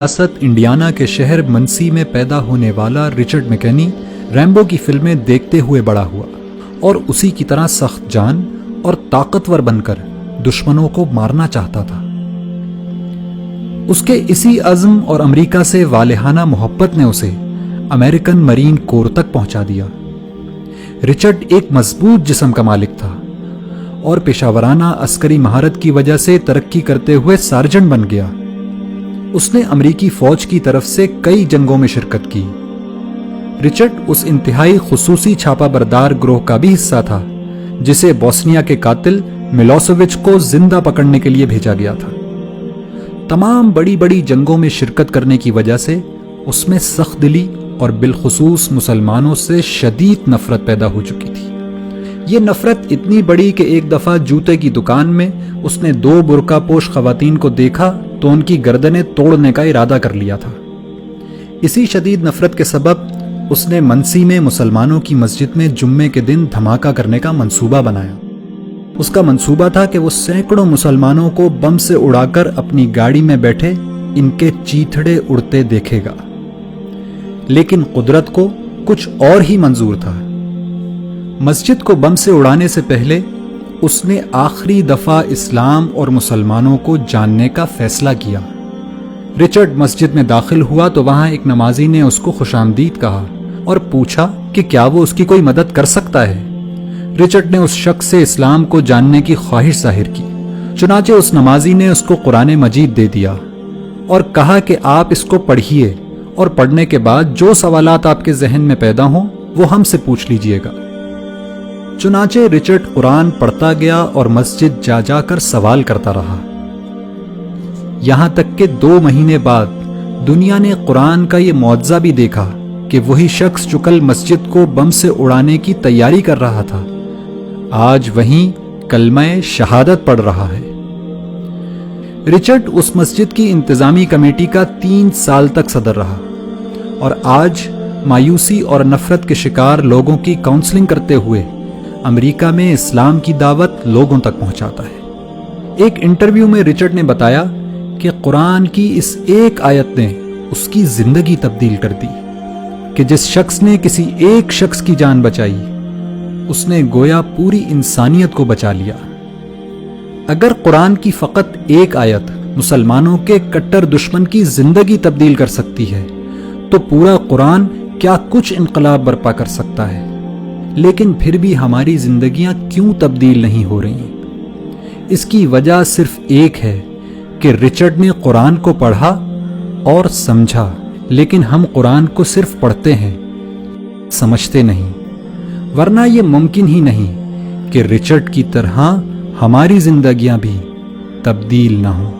ریاست انڈیانا کے شہر منسی میں پیدا ہونے والا رچرڈ میکنی ریمبو کی فلمیں دیکھتے ہوئے بڑا ہوا اور اسی کی طرح سخت جان اور طاقتور بن کر دشمنوں کو مارنا چاہتا تھا۔ اس کے اسی عزم اور امریکہ سے والہانہ محبت نے اسے امریکن مرین کور تک پہنچا دیا۔ رچرڈ ایک مضبوط جسم کا مالک تھا اور پیشہ ورانہ عسکری مہارت کی وجہ سے ترقی کرتے ہوئے سارجنٹ بن گیا۔ اس نے امریکی فوج کی طرف سے کئی جنگوں میں شرکت کی۔ رچرڈ اس انتہائی خصوصی چھاپا بردار گروہ کا بھی حصہ تھا جسے بوسنیا کے قاتل ملوسیوچ کو زندہ پکڑنے کے لیے بھیجا گیا تھا۔ تمام بڑی بڑی جنگوں میں شرکت کرنے کی وجہ سے اس میں سخت دلی اور بالخصوص مسلمانوں سے شدید نفرت پیدا ہو چکی تھی۔ یہ نفرت اتنی بڑی کہ ایک دفعہ جوتے کی دکان میں اس نے 2 برقع پوش خواتین کو دیکھا تو ان کی گردنیں توڑنے کا ارادہ کر لیا تھا۔ اسی شدید نفرت کے سبب اس نے منسی میں مسلمانوں کی مسجد میں جمعے کے دن دھماکہ کرنے کا منصوبہ بنایا۔ اس کا منصوبہ تھا کہ وہ سینکڑوں مسلمانوں کو بم سے اڑا کر اپنی گاڑی میں بیٹھے ان کے چیتھڑے اڑتے دیکھے گا، لیکن قدرت کو کچھ اور ہی منظور تھا۔ مسجد کو بم سے اڑانے سے پہلے اس نے آخری دفعہ اسلام اور مسلمانوں کو جاننے کا فیصلہ کیا۔ رچرڈ مسجد میں داخل ہوا تو وہاں ایک نمازی نے اس کو خوش آمدید کہا اور پوچھا کہ کیا وہ اس کی کوئی مدد کر سکتا ہے۔ رچرڈ نے اس شخص سے اسلام کو جاننے کی خواہش ظاہر کی، چنانچہ اس نمازی نے اس کو قرآن مجید دے دیا اور کہا کہ آپ اس کو پڑھیے اور پڑھنے کے بعد جو سوالات آپ کے ذہن میں پیدا ہوں وہ ہم سے پوچھ لیجئے گا۔ چنانچہ رچرڈ قرآن پڑھتا گیا اور مسجد جا جا کر سوال کرتا رہا، یہاں تک کہ 2 مہینے بعد دنیا نے قرآن کا یہ معجزہ بھی دیکھا کہ وہی شخص جو کل مسجد کو بم سے اڑانے کی تیاری کر رہا تھا آج وہیں کلمہ شہادت پڑھ رہا ہے۔ رچرڈ اس مسجد کی انتظامی کمیٹی کا 3 سال تک صدر رہا اور آج مایوسی اور نفرت کے شکار لوگوں کی کاؤنسلنگ کرتے ہوئے امریکہ میں اسلام کی دعوت لوگوں تک پہنچاتا ہے۔ ایک انٹرویو میں رچرڈ نے بتایا کہ قرآن کی اس ایک آیت نے اس کی زندگی تبدیل کر دی کہ جس شخص نے کسی ایک شخص کی جان بچائی اس نے گویا پوری انسانیت کو بچا لیا۔ اگر قرآن کی فقط ایک آیت مسلمانوں کے کٹر دشمن کی زندگی تبدیل کر سکتی ہے تو پورا قرآن کیا کچھ انقلاب برپا کر سکتا ہے۔ لیکن پھر بھی ہماری زندگیاں کیوں تبدیل نہیں ہو رہی؟ اس کی وجہ صرف ایک ہے کہ رچرڈ نے قرآن کو پڑھا اور سمجھا، لیکن ہم قرآن کو صرف پڑھتے ہیں، سمجھتے نہیں، ورنہ یہ ممکن ہی نہیں کہ رچرڈ کی طرح ہماری زندگیاں بھی تبدیل نہ ہوں۔